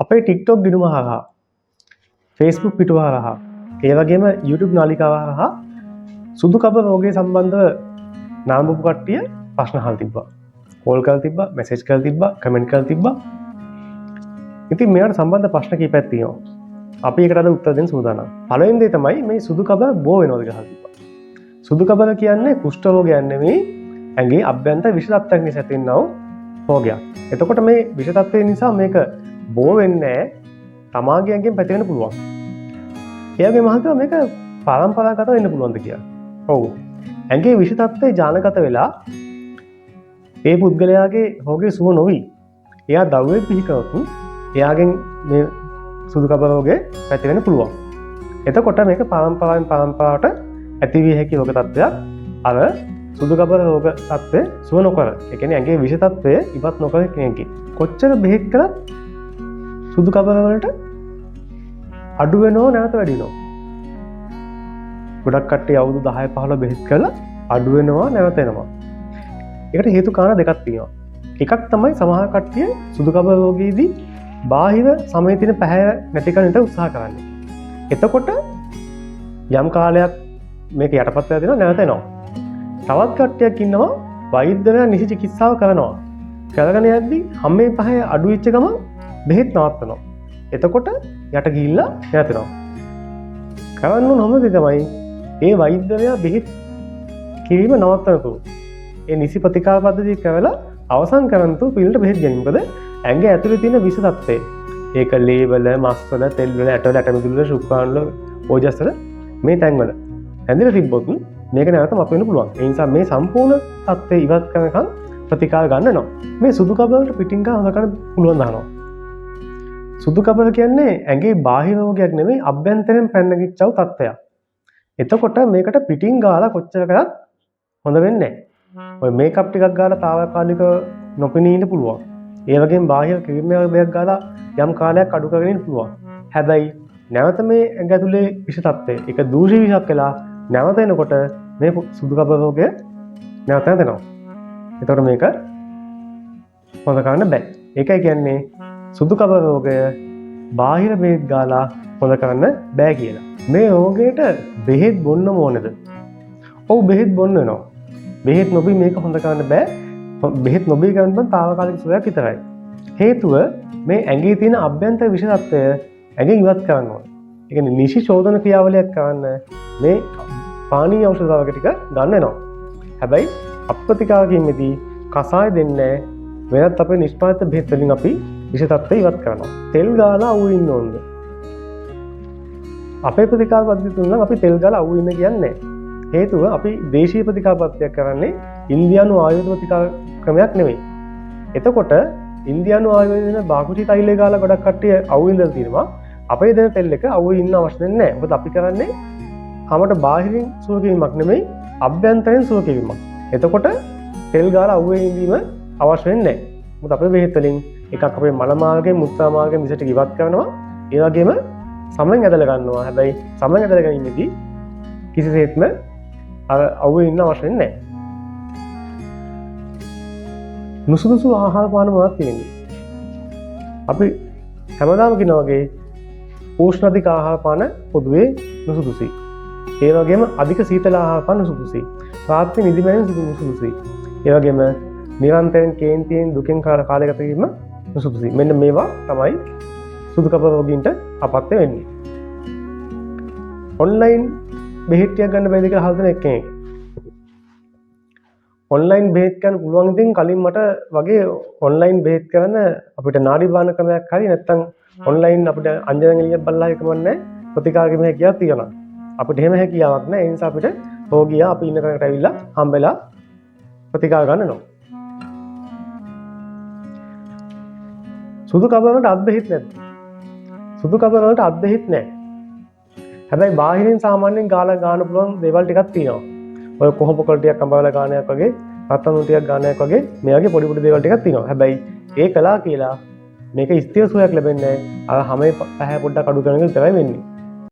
අපේ TikTok ගිණුම හරහා Facebook පිටුව හරහා ඒ වගේම YouTube නාලිකාව හරහා සුදු කබ රෝගය සම්බන්ධව නාමපු කට්ටිය ප්‍රශ්න අහලා තිබ්බා. කෝල් කරලා තිබ්බා, මැසේජ් කරලා තිබ්බා, කමෙන්ට් කරලා තිබ්බා. ඉතින් මේවට සම්බන්ධ ප්‍රශ්න කීපයක් තියෙනවා. අපි ඒකට අද උත්තර දෙන්න සූදානම්. පළවෙනි දේ තමයි මේ සුදු කබ බෝ වෙනවද කියලා තිබ්බා. සුදු කබල කියන්නේ කුෂ්ඨ රෝගයක් නෙමෙයි, ඇඟේ අභ්‍යන්තර විෂ තත්ත්වයක් නිසා ඇතිවෙනා රෝගයක්. එතකොට මේ විෂ තත්ත්වය නිසා මේක බෝ වෙන්නේ නැහැ. තමාගේ ඇඟෙන් පැතිරෙන්න පුළුවන්. එයාගේ මහත්ව මේක පරම්පරාගතව වෙන්න පුළුවන්ද කියලා. ඔව්. ඇඟේ විෂ තත්ත්වය ජානගත වෙලා ඒ පුද්ගලයාගේ රෝගේ සුව නොවි. එයා දරුවෙක් බිහි කරොත් එයාගෙන් මේ සුදු කබ රෝගේ පැතිරෙන්න පුළුවන්. එතකොට මේක පරම්පරාවෙන් පරම්පරාවට ඇති විය හැකි රෝග තත්ත්වයක්. අර සුදු කබ රෝග තත්ත්වය සුව නොකර. ඒ කියන්නේ ඇඟේ විෂ තත්ත්වය ඉවත් නොකර කෙනෙක්ගේ. කොච්චර බෙහෙත් කරත් සුදු කබ වලට අඩු වෙනව නැවත වැඩි වෙනවා. ගොඩක් කට්ටිය අවුරුදු 10 15 බෙහෙත් කරලා අඩු වෙනවා නැවත එනවා. ඒකට හේතු කාරණා දෙකක් තියෙනවා. එකක් තමයි සමහර කට්ටිය සුදු කබ රෝගීදී බාහිර සමයේ තියෙන පැහැය නැති කරන්නට උත්සාහ කරන්නේ. එතකොට යම් කාලයක් මේක යටපත් වෙලා දෙනවා නැවත එනවා. තවත් කට්ටියක් ඉන්නවා වෛද්‍යවරයා නිසි චිකිත්සාව කරනවා. කරගෙන යද්දි හැමේ පහේ අඩු වෙච්ච ගම බෙහෙත් නවත්තනවා. එතකොට යට ගිහිල්ලා නැවතනවා. කරන්න ඕන හැම දෙයක්මයි ඒ වෛද්‍යවරයා බෙහෙත් කිරීම නවත්තනතු. ඒ නිසි ප්‍රතිකාර පද්ධතිය කරලා අවසන් කරන්තු පිළිට බෙහෙත් ගැනීම. මොකද ඇඟ ඇතුලේ තියෙන විෂ තත්ත්වය. ඒක ලේවල, මස්වල, තෙල්වල, ඇටවල, ඇටමිදුල, ශුක්‍රාණුවල, ඕජස්වල මේ තැන්වල ඇඳිලා තිබ්බොත් මේක නැවත මත වෙන්න පුළුවන්. ඒ නිසා මේ සම්පූර්ණ තත්ත්වය ඉවත් කරනකම් ප්‍රතිකාර ගන්නවා. මේ සුදු කබ වලට පිටින් ගා හොද කරන්න පුළුවන් දානවා. සුදු කබ කියන්නේ ඇඟේ බාහිර රෝගයක් නෙමෙයි, අභ්‍යන්තරයෙන් පැනනගිච්චව තත්ත්වයක්. එතකොට මේකට පිටින් ගාලා කොච්චර කරත් හොඳ වෙන්නේ නැහැ. ඔය මේකප් ටිකක් ගාලා తాවකාලිකව නොපෙනී ඉන්න පුළුවන්. ඒ වගේම බාහිර ක්‍රීම් එකක් ගාලා යම් කාලයක් අඩු කරගෙන ඉන්න පුළුවන්. හැබැයි නැවත මේ ඇඟ ඇතුලේ විෂ තත්ත්වය ඒක දූෂිත විෂයක් වෙලා නැවත එනකොට මේ සුදු කබ රෝගය නැවත නැතනවා. ඒතකොට මේක හොඳ කරන්න බෑ. ඒකයි කියන්නේ සුදු කබ රෝගය බාහිර බෙහෙත් ගාලා හොඳ කරන්න බෑ කියලා. මේ රෝගයට බෙහෙත් බොන්න ඕනේද? ඔව් බෙහෙත් බොන්න වෙනවා. බෙහෙත් නොබී මේක හොඳ කරන්න බෑ. බෙහෙත් නොබී කරන්න බෑ తాවකාලික සුවයක් විතරයි. හේතුව මේ ඇඟේ තියෙන අභ්‍යන්තර විෂ තත්ත්වය ඇඟෙන් ඉවත් කරන්න ඕනේ. ඒ කියන්නේ නිසි ශෝධන ක්‍රියාවලියක් කරන්න මේ පානීය ඖෂධ වර්ග ටික ගන්න වෙනවා. හැබැයි අප්‍රතිකාර කිරීමේදී කසාය දෙන්නේ වෙනත් අපේ නිෂ්පාදිත බෙහෙත් වලින් අපි විෂ තත්ත්වය ඉවත් කරනවා. තෙල් ගාලා අවු ඉන්න ඕනද? අපේ ප්‍රතිකාර පද්ධතිය තුන අපි තෙල් ගාලා අවු ඉන්න කියන්නේ නැහැ. හේතුව අපි දේශීය ප්‍රතිකාර පද්ධතියක් කරන්නේ ඉන්දියානු ආයුර්වේද ප්‍රතිකාර ක්‍රමයක් නෙවෙයි. එතකොට ඉන්දියානු ආයුර්වේදයේ බාකුටි තෛලය ගාලා ගොඩක් කට්ටිය අවු ඉඳලා තියෙනවා. අපේ දෙන තෙල් එක අවු ඉන්න අවශ්‍ය නැහැ. මොකද අපි කරන්නේ කමට බාහිරින් සුව කිරීමක් නෙමෙයි, අභ්‍යන්තරයෙන් සුව කිරීමක්. එතකොට තෙල් ගාලා අවුවේ ඉඳීම අවශ්‍ය වෙන්නේ නැහැ. මොකද අපේ බෙහෙත් වලින් එකක් අපේ මල මාර්ගයෙන් මුත්‍රා මාර්ගයෙන් විසට ඉවත් කරනවා. ඒ වගේම සමෙන් ඇදලා ගන්නවා. හැබැයි සමෙන් ඇදලා ගැනීමේදී කිසිසේත්ම අර අවුවේ ඉන්න අවශ්‍ය වෙන්නේ නැහැ. නුසුදුසු ආහාර පාන මොනවද තියෙන්නේ? අපි හැමදාම කියනවා වගේ උෂ්ණ අධික ආහාර පාන පොදුවේ නුසුදුසුයි. ඒ වගේම අධික සීතල ආහාර පාන නුසුදුසුයි. රාත්‍රී නිදිමැරෙන නුසුදුසුයි. ඒ වගේම නිරන්තරයෙන් කේන්තියෙන් දුකින් කාලය ගත කිරීම නුසුදුසුයි. මෙන්න මේවා තමයි සුදු කබ රෝගීන්ට අපත්‍ය වෙන්නේ. ඔන්ලයින් බෙහෙත් ටිකක් ගන්න බැරිද කියලා අහලා තියෙන කෙනෙක්. ඔන්ලයින් බෙහෙත් ගන්න පුළුවන් ඉතින් කලින් මට වගේ ඔන්ලයින් බෙහෙත් කරන අපිට නාඩි බාන ක්‍රමයක් හරි නැත්නම් ඔන්ලයින් අපිට අංජන එළියක් බලලා එකමන්නේ ප්‍රතිකාර කිරීම හැකියාවක් තියෙනවා. අපිට එහෙම හැකියාවක් නැහැ. ඒ නිසා අපිට රෝගියා අපි ඉන්න කෙනෙක්ට ඇවිල්ලා හම්බෙලා ප්‍රතිකාර ගන්නවා. සුදු කබ වලට අත් බෙහෙත් නැද්ද? සුදු කබ වලට අත් බෙහෙත් නැහැ. හැබැයි බාහිරින් සාමාන්‍යයෙන් ගාලා ගන්න පුළුවන් දේවල් ටිකක් තියෙනවා. ඔය කොහොම පොකල් ටිකක් අඹවලා ගානයක් වගේ, රත්තරන් ටිකක් ගානයක් වගේ මේ වගේ පොඩි පොඩි දේවල් ටිකක් තියෙනවා. හැබැයි ඒ කලා කියලා මේක ස්ථිර සුවයක් ලැබෙන්නේ නැහැ. අර හැම පැහැ පොඩ්ඩක් අඩු කරන එක විතරයි වෙන්නේ.